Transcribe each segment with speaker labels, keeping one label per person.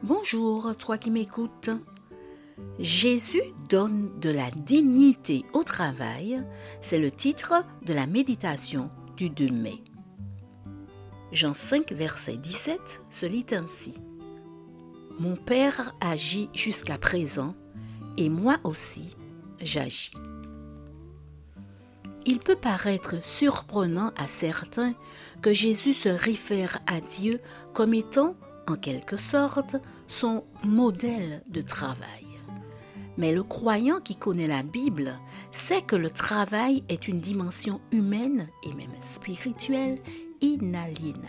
Speaker 1: Bonjour, toi qui m'écoutes. Jésus donne de la dignité au travail, c'est le titre de la méditation du 2 mai. Jean 5, verset 17 se lit ainsi. Mon Père agit jusqu'à présent, et moi aussi, j'agis. Il peut paraître surprenant à certains que Jésus se réfère à Dieu comme étant, en quelque sorte, son modèle de travail. Mais le croyant qui connaît la Bible sait que le travail est une dimension humaine et même spirituelle inaliénable.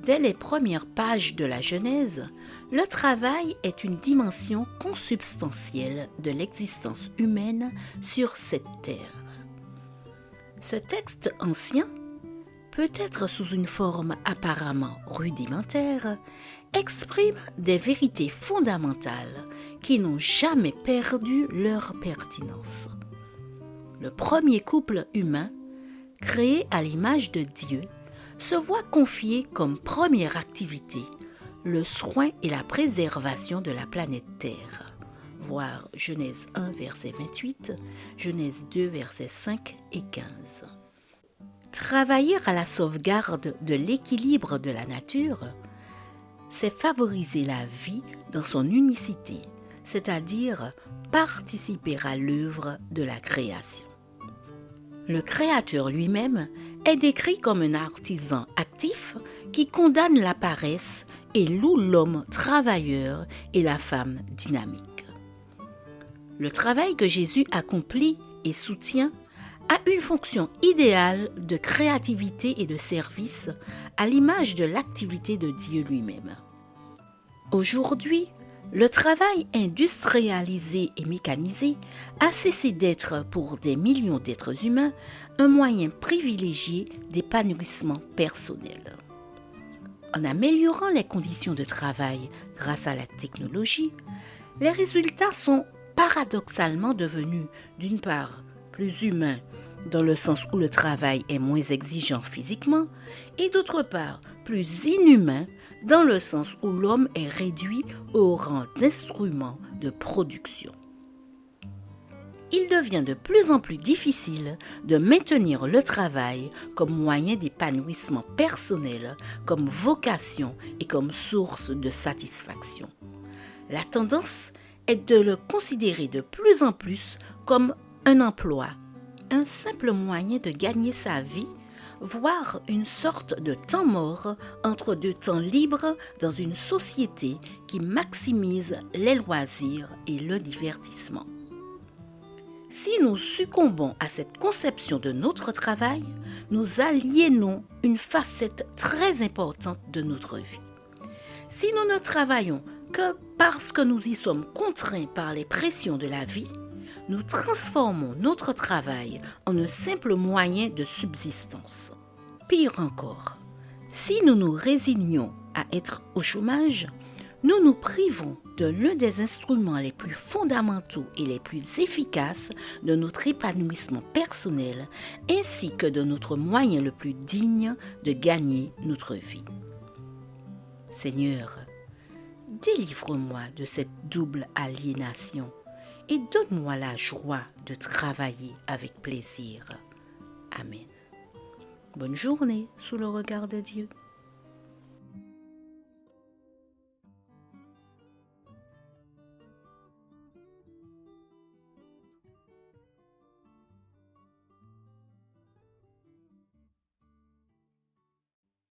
Speaker 1: Dès les premières pages de la Genèse, le travail est une dimension consubstantielle de l'existence humaine sur cette terre. Ce texte ancien, peut-être sous une forme apparemment rudimentaire, exprime des vérités fondamentales qui n'ont jamais perdu leur pertinence. Le premier couple humain, créé à l'image de Dieu, se voit confier comme première activité le soin et la préservation de la planète Terre. Voir Genèse 1, verset 28, Genèse 2, versets 5 et 15. Travailler à la sauvegarde de l'équilibre de la nature, c'est favoriser la vie dans son unicité, c'est-à-dire participer à l'œuvre de la création. Le Créateur lui-même est décrit comme un artisan actif qui condamne la paresse et loue l'homme travailleur et la femme dynamique. Le travail que Jésus accomplit et soutient a une fonction idéale de créativité et de service à l'image de l'activité de Dieu lui-même. Aujourd'hui, le travail industrialisé et mécanisé a cessé d'être pour des millions d'êtres humains un moyen privilégié d'épanouissement personnel. En améliorant les conditions de travail grâce à la technologie, les résultats sont paradoxalement devenus d'une part plus humains dans le sens où le travail est moins exigeant physiquement et d'autre part plus inhumain dans le sens où l'homme est réduit au rang d'instrument de production. Il devient de plus en plus difficile de maintenir le travail comme moyen d'épanouissement personnel, comme vocation et comme source de satisfaction. La tendance est de le considérer de plus en plus comme un emploi, un simple moyen de gagner sa vie, voire une sorte de temps mort entre deux temps libres dans une société qui maximise les loisirs et le divertissement. Si nous succombons à cette conception de notre travail, nous aliénons une facette très importante de notre vie. Si nous ne travaillons que parce que nous y sommes contraints par les pressions de la vie, nous transformons notre travail en un simple moyen de subsistance. Pire encore, si nous nous résignons à être au chômage, nous nous privons de l'un des instruments les plus fondamentaux et les plus efficaces de notre épanouissement personnel, ainsi que de notre moyen le plus digne de gagner notre vie. Seigneur, délivre-moi de cette double aliénation et donne-moi la joie de travailler avec plaisir. Amen. Bonne journée sous le regard de Dieu.